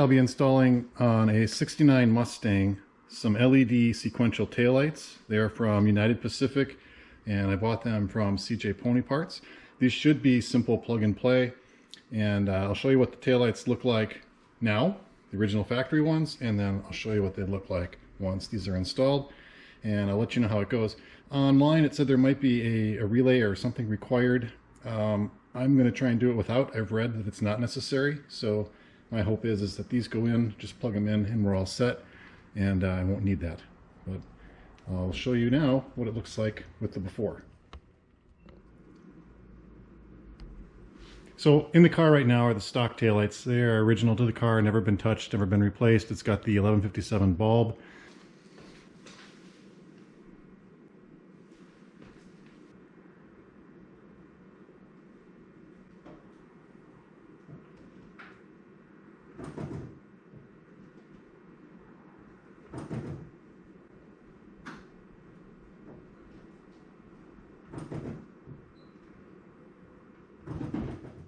I'll be installing on a 69 Mustang some LED sequential taillights. They're from United Pacific and I bought them from CJ Pony Parts. These should be simple plug and play, and I'll show you what the taillights look like now, the original factory ones, and then I'll show you what they look like once these are installed, and I'll let you know how it goes. Online it said there might be a relay or something required. I'm going to try and do it without. I've read that it's not necessary, so my hope is that these go in, just plug them in, and we're all set, and I won't need that. But I'll show you now what it looks like with the before. So in the car right now are the stock taillights. They are original to the car, never been touched, never been replaced. It's got the 1157 bulb.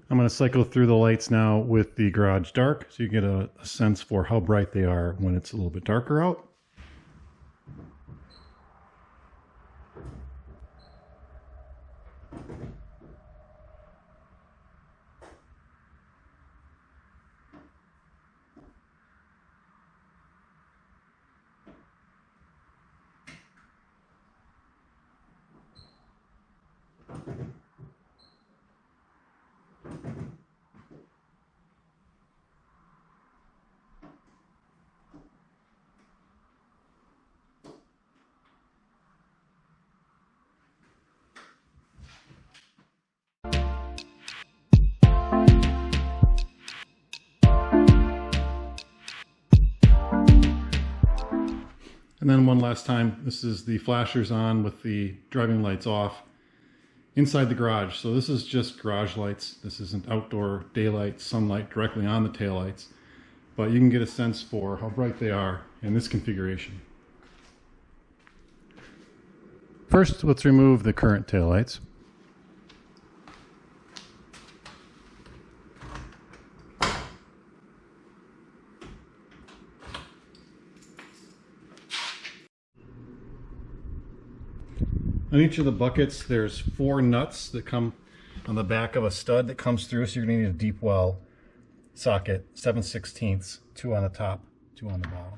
I'm going to cycle through the lights now with the garage dark so you get a sense for how bright they are when it's a little bit darker out. And then one last time, this is the flashers on with the driving lights off inside the garage. So this is just garage lights. This isn't outdoor daylight, sunlight directly on the taillights. But you can get a sense for how bright they are in this configuration. First, let's remove the current taillights. On each of the buckets, there's 4 nuts that come on the back of a stud that comes through, so you're going to need a deep well socket, 7/16, 2 on the top, 2 on the bottom.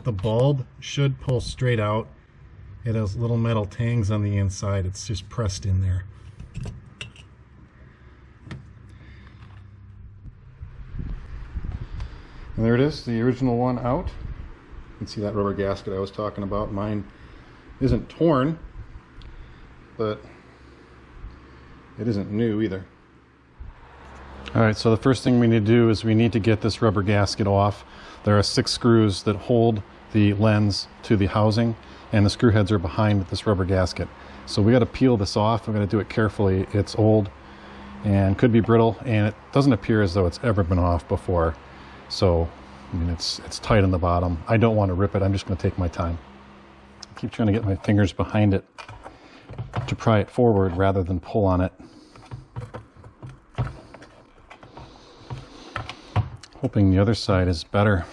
The bulb should pull straight out. It has little metal tangs on the inside. It's just pressed in there. And there it is, the original one out. You can see that rubber gasket I was talking about. Mine isn't torn, but it isn't new either. Alright, so the first thing we need to do is we need to get this rubber gasket off. There are 6 screws that hold the lens to the housing, and the screw heads are behind this rubber gasket. So we got to peel this off. We're going to do it carefully. It's old and could be brittle, and it doesn't appear as though it's ever been off before. So, I mean, it's tight on the bottom. I don't want to rip it. I'm just going to take my time. I keep trying to get my fingers behind it to pry it forward rather than pull on it. Hoping the other side is better.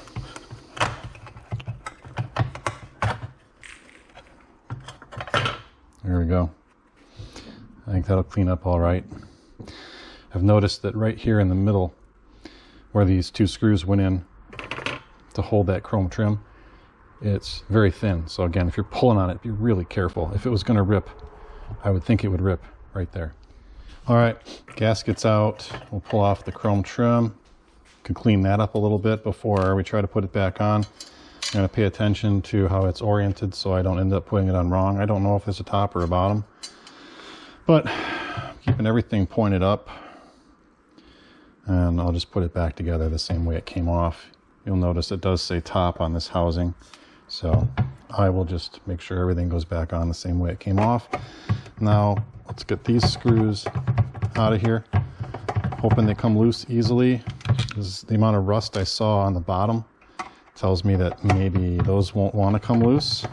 There we go. I think that'll clean up all right. I've noticed that right here in the middle, where these 2 screws went in to hold that chrome trim, it's very thin. So again, if you're pulling on it, be really careful. If it was going to rip, I would think it would rip right there. All right, gasket's out. We'll pull off the chrome trim. Can clean that up a little bit before we try to put it back on. I'm going to pay attention to how it's oriented so I don't end up putting it on wrong. I don't know if there's a top or a bottom, but keeping everything pointed up. And I'll just put it back together the same way it came off. You'll notice it does say top on this housing. So I will just make sure everything goes back on the same way it came off. Now let's get these screws out of here. Hoping they come loose easily. The amount of rust I saw on the bottom tells me that maybe those won't want to come loose.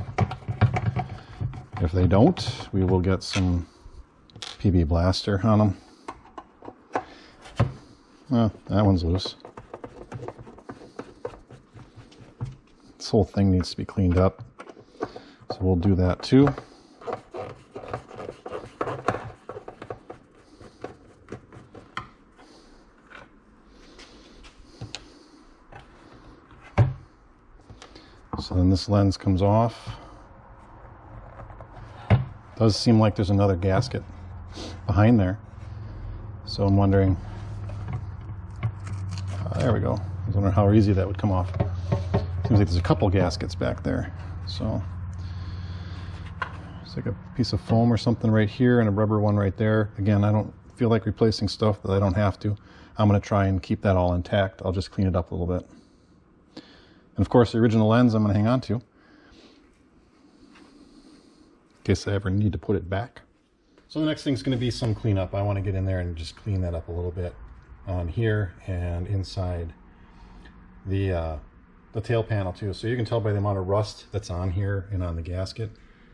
If they don't, we will get some PB Blaster on them. Oh, that one's loose. This whole thing needs to be cleaned up. So we'll do that too. So then this lens comes off. Does seem like there's another gasket behind there. So I'm wondering, there we go. I was wondering how easy that would come off. Seems like there's a couple gaskets back there. So it's like a piece of foam or something right here and a rubber one right there. Again, I don't feel like replacing stuff that I don't have to. I'm going to try and keep that all intact. I'll just clean it up a little bit. And of course, the original lens I'm going to hang on to in case I ever need to put it back. So the next thing's going to be some cleanup. I want to get in there and just clean that up a little bit on here and inside the tail panel too. So you can tell by the amount of rust that's on here and on the gasket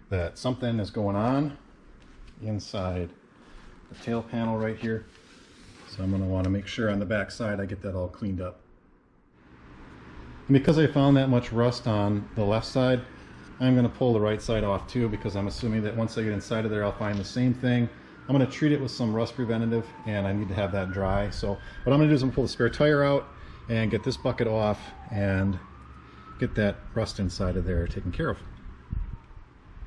that something is going on inside the tail panel right here. So I'm going to want to make sure on the back side I get that all cleaned up. And because I found that much rust on the left side, I'm going to pull the right side off too, because I'm assuming that once I get inside of there I'll find the same thing. I'm going to treat it with some rust preventative, and I need to have that dry. So what I'm going to do is I'm going to pull the spare tire out and get this bucket off and get that rust inside of there taken care of.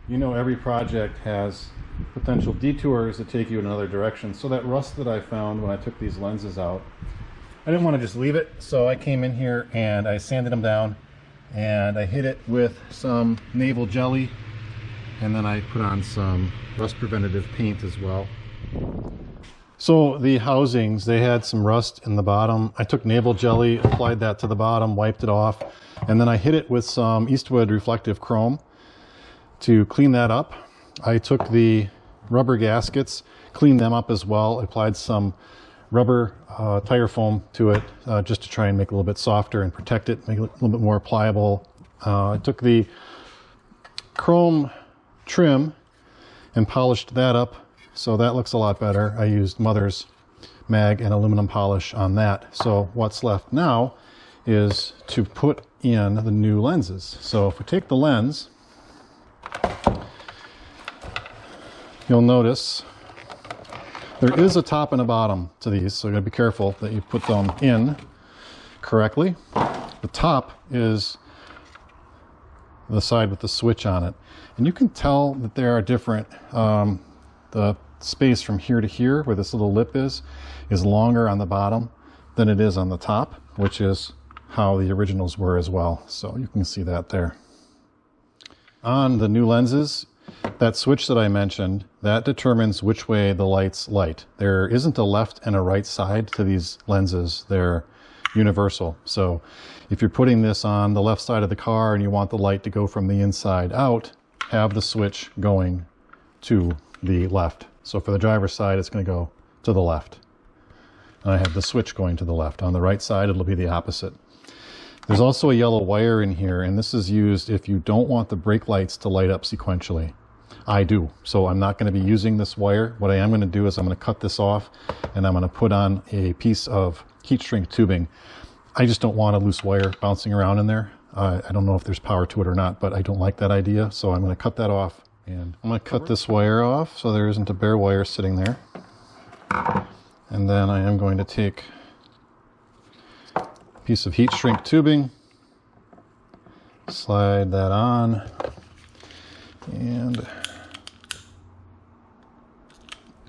You know, every project has potential detours that take you in another direction. So that rust that I found when I took these lenses out, I didn't want to just leave it, so I came in here and I sanded them down and I hit it with some navel jelly, and then I put on some rust preventative paint as well. So the housings, they had some rust in the bottom. I took navel jelly, applied that to the bottom, wiped it off, and then I hit it with some Eastwood reflective chrome to clean that up. I took the rubber gaskets, cleaned them up as well, applied some rubber tire foam to it just to try and make it a little bit softer and protect it, make it a little bit more pliable. I took the chrome trim and polished that up, so that looks a lot better. I used Mother's mag and aluminum polish on that. So what's left now is to put in the new lenses. So if we take the lens, you'll notice there is a top and a bottom to these, so you gotta be careful that you put them in correctly. The top is the side with the switch on it. And you can tell that there are different, the space from here to here, where this little lip is longer on the bottom than it is on the top, which is how the originals were as well. So you can see that there. On the new lenses, that switch that I mentioned, that determines which way the lights light. There isn't a left and a right side to these lenses. They're universal. So if you're putting this on the left side of the car and you want the light to go from the inside out, have the switch going to the left. So for the driver's side, it's going to go to the left. And I have the switch going to the left. On the right side, it'll be the opposite. There's also a yellow wire in here, and this is used if you don't want the brake lights to light up sequentially. I do, so I'm not going to be using this wire. What I am going to do is I'm going to cut this off, and I'm going to put on a piece of heat shrink tubing. I just don't want a loose wire bouncing around in there. I don't know if there's power to it or not, but I don't like that idea, so I'm going to cut that off. And I'm going to cut this wire off so there isn't a bare wire sitting there. And then I am going to take a piece of heat shrink tubing, slide that on, and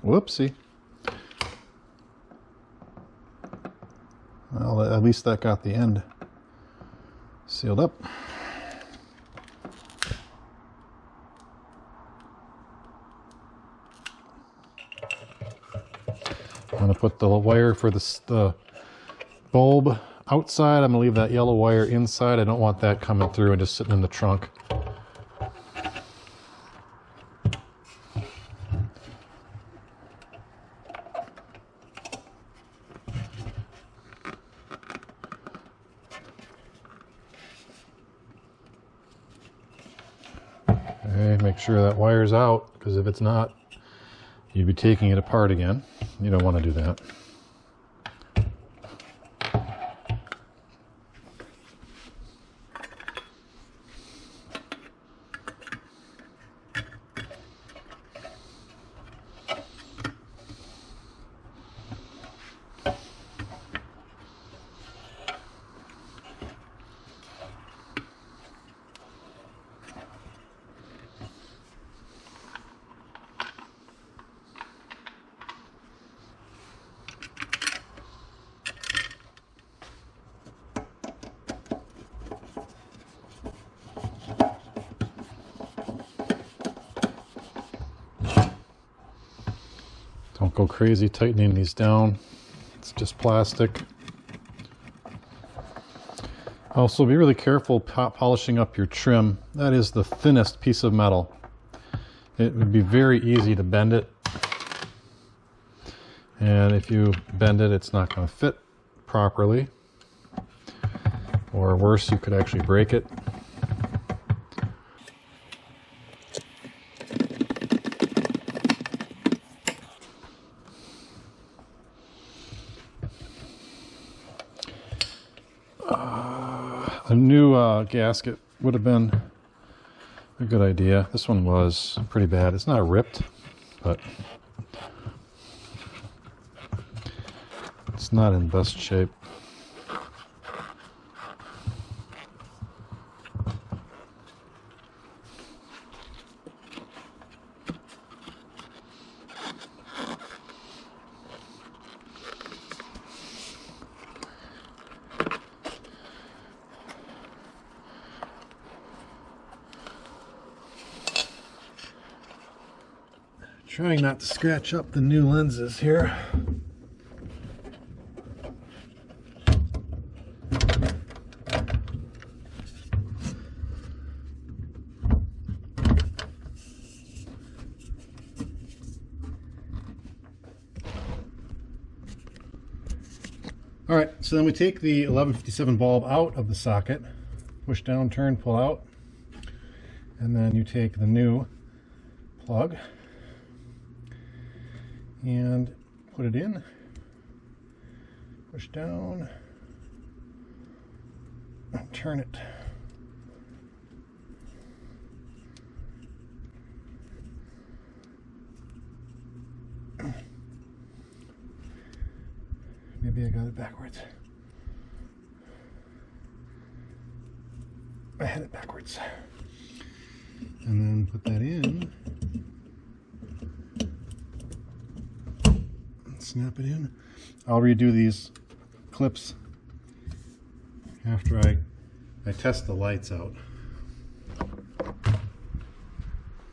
whoopsie. Well, at least that got the end sealed up. I'm going to put the wire for the bulb outside. I'm going to leave that yellow wire inside. I don't want that coming through and just sitting in the trunk. Okay, make sure that wire's out, because if it's not, you'd be taking it apart again. You don't want to do that. go crazy tightening these down. It's just plastic. Also, be really careful polishing up your trim. That is the thinnest piece of metal. It would be very easy to bend it. And if you bend it, it's not going to fit properly. Or worse, you could actually break it. A new gasket would have been a good idea. This one was pretty bad. It's not ripped, but it's not in best shape. Trying not to scratch up the new lenses here. All right, so then we take the 1157 bulb out of the socket, push down, turn, pull out, and then you take the new plug and put it in, push down, and turn it. Maybe I got it backwards. I had it backwards. And then put that in. Snap it in. I'll redo these clips after I test the lights out.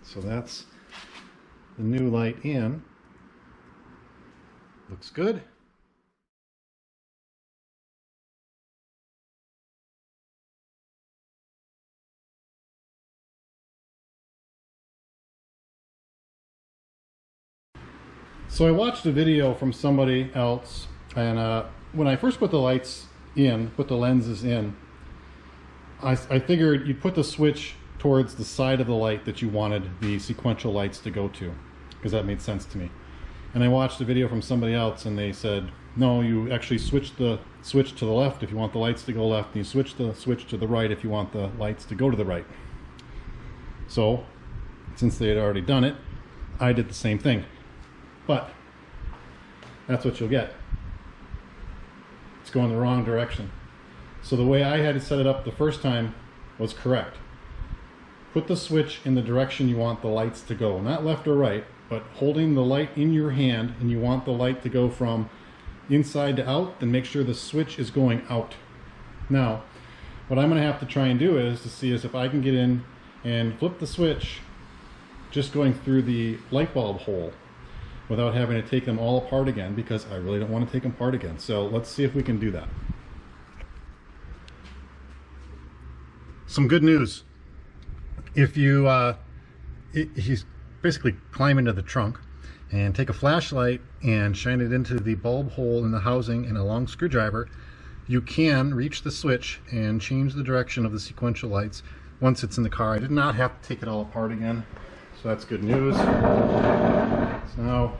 So that's the new light in. Looks good. So I watched a video from somebody else, and when I first put the lights in, put the lenses in, I figured you'd put the switch towards the side of the light that you wanted the sequential lights to go to, because that made sense to me. And I watched a video from somebody else, and they said, no, you actually switch the switch to the left if you want the lights to go left, and you switch the switch to the right if you want the lights to go to the right. So, since they had already done it, I did the same thing. But that's what you'll get. It's going the wrong direction. So the way I had to set it up the first time was correct. Put the switch in the direction you want the lights to go, not left or right, but holding the light in your hand, and you want the light to go from inside to out, then make sure the switch is going out. Now, what I'm going to have to try and do is to see if I can get in and flip the switch just going through the light bulb hole, without having to take them all apart again, because I really don't want to take them apart again. So let's see if we can do that. Some good news. If you basically climb into the trunk and take a flashlight and shine it into the bulb hole in the housing and a long screwdriver, you can reach the switch and change the direction of the sequential lights once it's in the car. I did not have to take it all apart again, so that's good news. So now,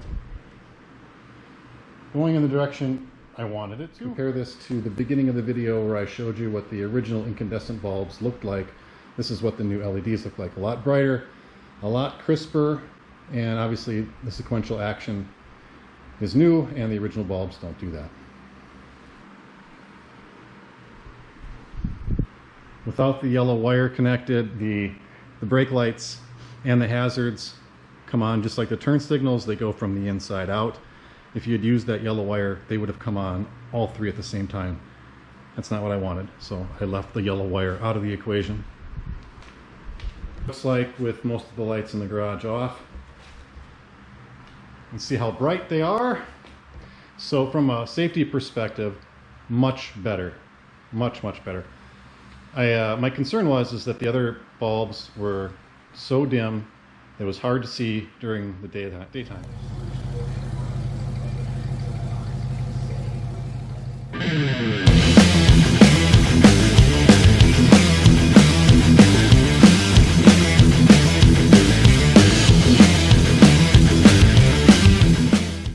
going in the direction I wanted it to. Compare this to the beginning of the video where I showed you what the original incandescent bulbs looked like. This is what the new LEDs look like. A lot brighter, a lot crisper, and obviously the sequential action is new, and the original bulbs don't do that. Without the yellow wire connected, the brake lights and the hazards come on just like the turn signals. They go from the inside out. If you had used that yellow wire, they would have come on all three at the same time. That's not what I wanted, so I left the yellow wire out of the equation. Looks like with most of the lights in the garage off, and see how bright they are. So from a safety perspective, much better, much better. My concern is that the other bulbs were so dim it was hard to see during the daytime.